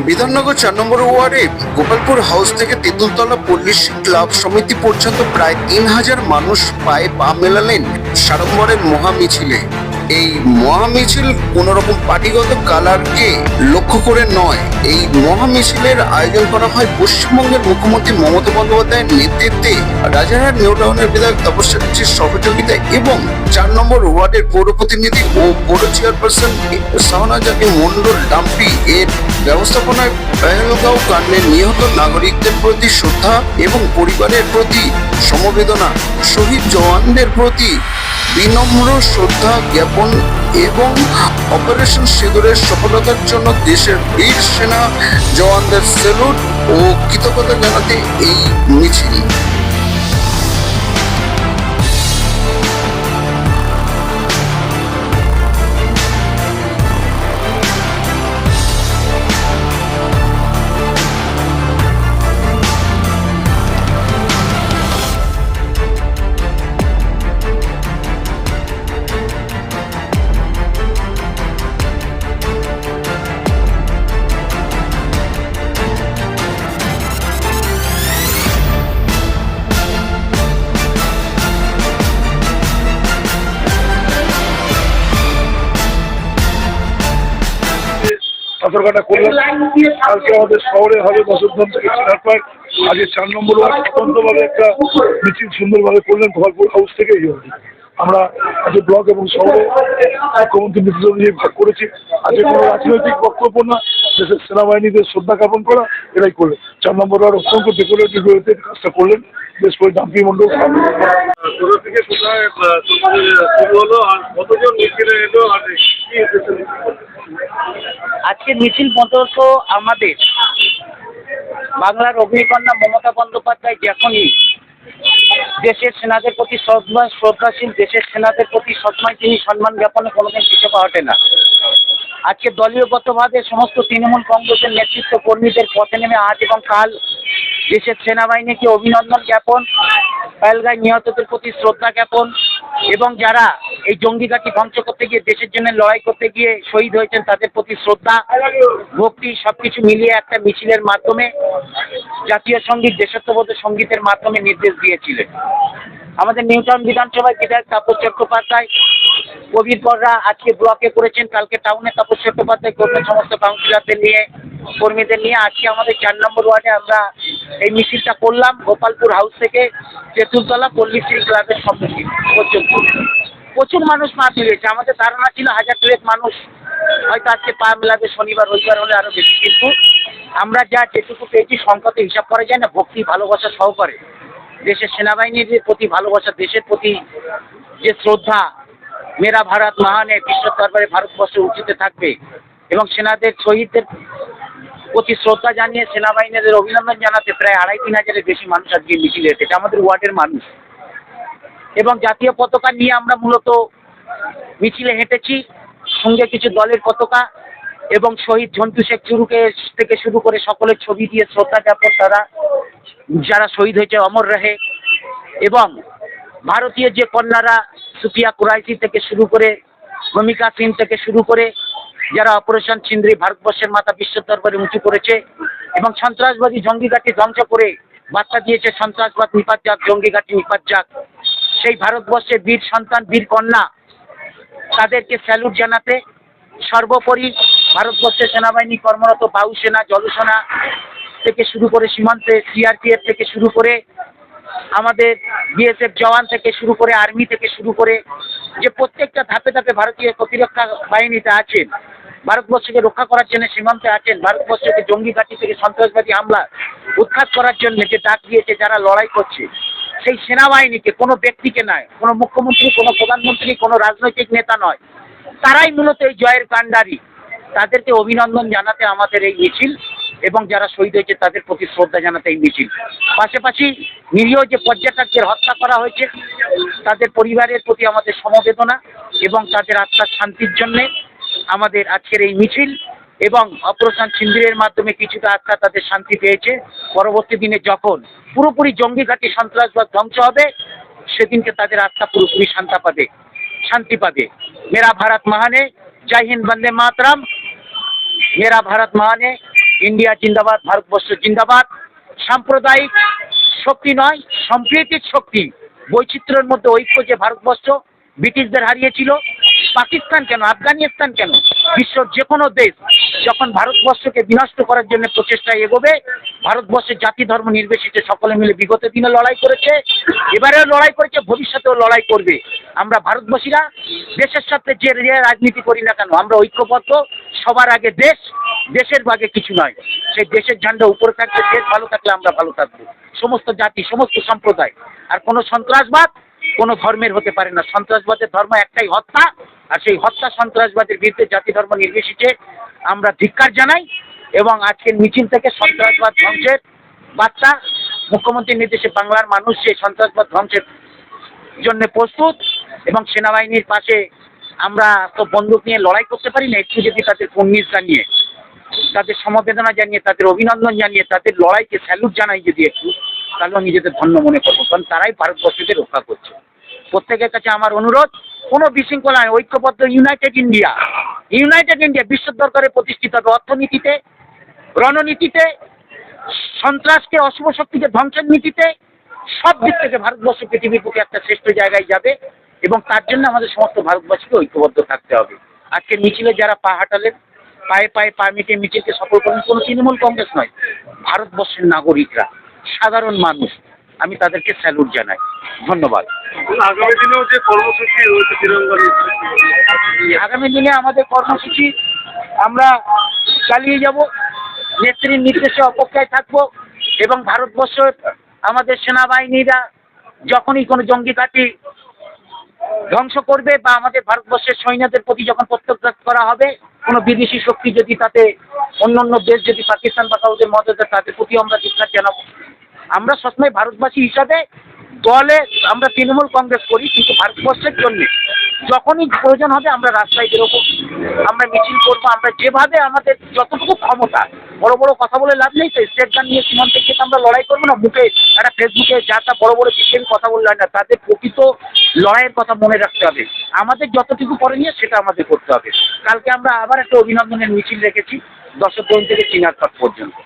বিধাননগর ৪ নম্বর ওয়ার্ডে গোপালপুর হাউস থেকে তেঁতুলতলা পল্লীশ্রী ক্লাব সমিতি পর্যন্ত প্রায় ৩,০০০ মানুষ পায়ে পা মেলালেন সাড়ম্বরের মহামিছিলে। এই মহামিছিল কোনো রকম পার্টিগত কালারকে লক্ষ্য করে নয়। এই মহামিছিলের আয়োজন করা হয় পশ্চিমবঙ্গের মুখ্যমন্ত্রী মমতা বন্দ্যোপাধ্যায়ের নেতৃত্বে, রাজারহাট নিউ টাউনের বিধায়ক তাপস চ্যাটার্জির সহযোগিতায় এবং ৪ নম্বর ওয়ার্ডের পৌর প্রতিনিধি ও পৌর চেয়ারপারসন শাহনাজাবি মন্ডল ডাম্পি এর ব্যবস্থাপনায় পেহেলগাঁও কাণ্ডে নিহত নাগরিকদের প্রতি শ্রদ্ধা এবং পরিবারের প্রতি সমবেদনা, শহীদ জওয়ানদের প্রতি বিনম্র শ্রদ্ধা জ্ঞাপন এবং অপারেশন সিঁদুরের সফলতার জন্য দেশের বীর সেনা জওয়ানদের স্যালুট ও কৃতজ্ঞতা জানাতে এই মিছিল। পাথরঘাটা করলাম। কালকে আমাদের শহরে হবে বসতধাম থেকে চিনার পার্ক। আজকে ৪ নম্বর ওয়ার্ড স্বতন্ত্রভাবে একটা মিছিল সুন্দরভাবে করলেন গোপালপুর হাউস থেকে। আমরা আজকে ব্লক এবং শহরে মুখ্যমন্ত্রী নীতি অনুযায়ী ভাগ করেছি। আজকে কোনো রাজনৈতিক বক্তব্য না, দেশের সেনাবাহিনীদের শ্রদ্ধা জ্ঞাপন করা, এটাই করলেন। ৪ নম্বর ওয়ার্ড অত্যন্ত ডেকোরেটিভ ওয়েতে কাজটা করলেন। বেশ করে ডাম্পি মন্ডল কোথা থেকে কোথায় শুরু হলো আর কতজন মিছিলে এলো আর কি আজকে মিছিল মূলত আমাদের বাংলার অগ্নিকন্যা মমতা বন্দ্যোপাধ্যায় যখনই দেশের সেনাদের প্রতি শ্রদ্ধাশীল, দেশের সেনাদের প্রতি সবসময় তিনি সম্মান জ্ঞাপনে কোনোদিন পিছপা হটে না। আজকে দলীয়গতভাবে সমস্ত তৃণমূল কংগ্রেসের নেতৃত্ব কর্মীদের পথে নেমে আজ এবং কাল দেশের সেনাবাহিনীকে অভিনন্দন জ্ঞাপন, পেহেলগাঁওয়ে নিহতদের প্রতি শ্রদ্ধা জ্ঞাপন এবং যারা এই জঙ্গিঘাটি ধ্বংস করতে গিয়ে দেশের জন্য লড়াই করতে গিয়ে শহীদ হয়েছেন তাদের প্রতি শ্রদ্ধা ভক্তি সবকিছু মিলিয়ে একটা মিছিলের মাধ্যমে জাতীয় সঙ্গীত, দেশাত্মবোধক সঙ্গীতের মাধ্যমে নির্দেশ দিয়েছিলেন। আমাদের নিউ টাউন বিধানসভায় বিধায়ক তাপস চট্টোপাধ্যায়, কবির পররা আজকে ব্লকে করেছেন, কালকে টাউনে তাপস চট্টোপাধ্যায় করবেন সমস্ত কাউন্সিলরদের নিয়ে, কর্মীদের নিয়ে। আজকে আমাদের ৪ নম্বর ওয়ার্ডে আমরা এই মিছিলটা করলাম গোপালপুর হাউস থেকে তেঁতুলতলা পল্লীশ্রী ক্লাবের সম্মুখীন পর্যন্ত। প্রচুর মানুষ পা মিলিয়েছে। আমাদের ধারণা ছিল ১০০০ মানুষ হয়তো আজকে পা মেলাবে, শনিবার রবিবার হলে আরো বেশি, কিন্তু আমরা যেটুকু পেয়েছি সংখ্যাতে হিসাব করা যায় না। ভক্তি ভালোবাসা সহকারে দেশের সেনাবাহিনীর প্রতি ভালোবাসা, দেশের প্রতি যে শ্রদ্ধা, মেরা ভারত মহানে বিশ্ব দরবারে ভারতবর্ষ উঁচুতে থাকবে এবং সেনাদের শহীদদের প্রতি শ্রদ্ধা জানিয়ে সেনাবাহিনীদের অভিনন্দন জানাতে প্রায় ২,৫০০-৩,০০০-এর বেশি মানুষ আজকে মিছিলে এসেছে, আমাদের ওয়ার্ডের মানুষ। এবং জাতীয় পতাকা নিয়ে আমরা মূলত মিছিলে হেঁটেছি, সঙ্গে কিছু দলের পতাকা এবং শহীদ ঝন্টু শেখ থেকে শুরু করে সকলের ছবি দিয়ে শ্রদ্ধা জ্ঞাপন, তারা যারা শহীদ হয়েছে অমর রহে। এবং ভারতীয় যে কন্যারা সুফিয়া কুরাইশি থেকে শুরু করে ভূমিকা সিং থেকে শুরু করে যারা অপারেশন সিঁদুর ভারতবর্ষের মাথা বিশ্ব দরবারে উঁচু করেছে এবং সন্ত্রাসবাদী জঙ্গিঘাটি ধ্বংস করে বার্তা দিয়েছে সন্ত্রাসবাদ নিপাত যাক, জঙ্গিঘাটি নিপাত যাক, সেই ভারতবর্ষের বীর সন্তান, বীর কন্যা, তাদেরকে স্যালুট জানাতে সর্বোপরি ভারতবর্ষের সেনাবাহিনী কর্মরত বায়ুসেনা, জলসেনা থেকে শুরু করে সীমান্তে সিআরপিএফ থেকে শুরু করে আমাদের বিএসএফ জওয়ান থেকে শুরু করে আর্মি থেকে শুরু করে যে প্রত্যেকটা ধাপে ধাপে ভারতীয় প্রতিরক্ষা বাহিনীতে আছেন, ভারতবর্ষকে রক্ষা করার জন্য সীমান্তে আছেন, ভারতবর্ষকে জঙ্গি ঘাঁটি থেকে সন্ত্রাসবাদী হামলা উৎখাত করার জন্য যে ডাক দিয়েছে, যারা লড়াই করছে, সেই সেনাবাহিনীকে, কোনো ব্যক্তিকে নয়, কোনো মুখ্যমন্ত্রী, কোনো প্রধানমন্ত্রী, কোনো রাজনৈতিক নেতা নয়, তারাই মূলত এই জয়ের কাণ্ডারি। তাদেরকে অভিনন্দন জানাতে আমাদের এই মিছিল এবং যারা শহীদ হয়েছে তাদের প্রতি শ্রদ্ধা জানাতে এই মিছিল। পাশাপাশি নিরীহ যে পর্যটকদের হত্যা করা হয়েছে তাদের পরিবারের প্রতি আমাদের সমবেদনা এবং তাদের আত্মার শান্তির জন্যে আমাদের আজকের এই মিছিল এবং অপারেশন সিঁদুরের মাধ্যমে কিছুটা আত্মা তাদের শান্তি পেয়েছে। পরবর্তী দিনে যখন পুরোপুরি জঙ্গি ঘাঁটি সন্ত্রাসবাদ ধ্বংস হবে সেদিনকে তাদের আত্মা পুরোপুরি শান্তি পাবে। মেরা ভারত মহানে, জয় হিন্দ, বন্দে মাতরম। मेरा भारत महान है, ইন্ডিয়া জিন্দাবাদ, ভারতবর্ষ জিন্দাবাদ। সাম্প্রদায়িক শক্তি নয়, সম্প্রীতির শক্তি, বৈচিত্র্যের মধ্যে ঐক্য যে ভারতবর্ষ ব্রিটিশদের হারিয়েছিল। পাকিস্তান কেন, আফগানিস্তান কেন, বিশ্বর যে কোনো দেশ যখন ভারতবর্ষকে বিনষ্ট করার জন্য প্রচেষ্টা এগোবে, ভারতবর্ষের জাতি ধর্ম নির্বিশেষে সকলে মিলে বিগত দিনে লড়াই করেছে, এবারেও লড়াই করেছে, ভবিষ্যতেও লড়াই করবে। আমরা ভারতবাসীরা দেশের সাথে যে রাজনীতি করি না কেন, আমরা ঐক্যবদ্ধ। সবার আগে দেশ, দেশের আগে কিছু নয়। সেই দেশের ঝান্ডা উপরে থাকবে, দেশ ভালো থাকলে আমরা ভালো থাকবো। সমস্ত জাতি, সমস্ত সম্প্রদায়। আর কোনো সন্ত্রাসবাদ কোনো ধর্মের হতে পারে না। সন্ত্রাসবাদের ধর্ম একটাই, হত্যা। আর সেই হত্যা সন্ত্রাসবাদের বিরুদ্ধে জাতি ধর্ম নির্বিশেষে আমরা ধিক্কার জানাই। এবং আজকের মিছিল থেকে সন্ত্রাসবাদ ধ্বংসের বার্তা, মুখ্যমন্ত্রীর নির্দেশে বাংলার মানুষ যে সন্ত্রাসবাদ ধ্বংসের জন্য প্রস্তুত, এবং সেনাবাহিনীর পাশে আমরা তো বন্দুক নিয়ে লড়াই করতে পারি না, একটু যদি তাদের কুর্নিশ জানিয়ে, তাদের সমবেদনা জানিয়ে, তাদের অভিনন্দন জানিয়ে, তাদের লড়াইকে স্যালুট জানাই যদি একটু, তাহলে নিজেদের ধন্য মনে করবো, কারণ তারাই ভারতবর্ষকে রক্ষা করছে। প্রত্যেকের কাছে আমার অনুরোধ, কোনো বিশৃঙ্খলায় ঐক্যবদ্ধ ইউনাইটেড ইন্ডিয়া, ইউনাইটেড ইন্ডিয়া বিশ্ব দরবারে প্রতিষ্ঠিত হবে। অর্থনীতিতে, রণনীতিতে, সন্ত্রাসকে, অশুভ শক্তিকে ধ্বংসের নীতিতে, সব দিক থেকে ভারতবর্ষ পৃথিবীর বুকে একটা শ্রেষ্ঠ জায়গায় যাবে। এবং তার জন্য আমাদের সমস্ত ভারতবাসীকে ঐক্যবদ্ধ থাকতে হবে। আজকে মিছিলে যারা পা হাঁটালেন, পায়ে পায়ে পা মিটিয়ে মিছিলকে সফল করেন, কোনো তৃণমূল কংগ্রেস নয়, ভারতবর্ষের নাগরিকরা, সাধারণ মানুষ। আমি তাদেরকে স্যালুট জানাই। ধন্যবাদ। আগামী দিনেও যে কর্মসূচি রয়েছে তিরঙ্গা নিয়ে, আগামী দিনে আমাদের কর্মসূচি আমরা চালিয়ে যাব, নেত্রীর নির্দেশে অপেক্ষায় থাকব। এবং ভারতবর্ষের আমাদের সেনাবাহিনীরা যখনই কোনো জঙ্গি ঘাঁটি ধ্বংস করবে, বা আমাদের ভারতবর্ষের সৈন্যদের প্রতি যখন প্রত্যাঘাত করা হবে, কোনো বিদেশি শক্তি যদি তাতে, অন্য অন্য দেশ যদি পাকিস্তান বা কাউদের মদত দেয়, তাদের প্রতি আমরা ধিক্কার জানাবো। আমরা সবসময় ভারতবাসী হিসাবে, দলে আমরা তৃণমূল কংগ্রেস করি, কিন্তু ভারতবর্ষের জন্য যখনই প্রয়োজন হবে আমরা রাস্তায় বেরোবো, আমরা মিছিল করবো। আমরা যেভাবে আমাদের যতটুকু ক্ষমতা, বড় বড় কথা বলে লাভ নেই, তো স্টেট গান নিয়ে সীমান্তে গিয়ে আমরা লড়াই করবো না। মুখে একটা ফেসবুকে যা তা বড় বড় বিশেষ কথা বললে হয় না, তাদের প্রকৃত লড়াইয়ের কথা মনে রাখতে হবে। আমাদের যতটুকু করণীয় সেটা আমাদের করতে হবে। কালকে আমরা আবার একটা অভিনন্দনের মিছিল রেখেছি 10 থেকে চিনারপাট পর্যন্ত।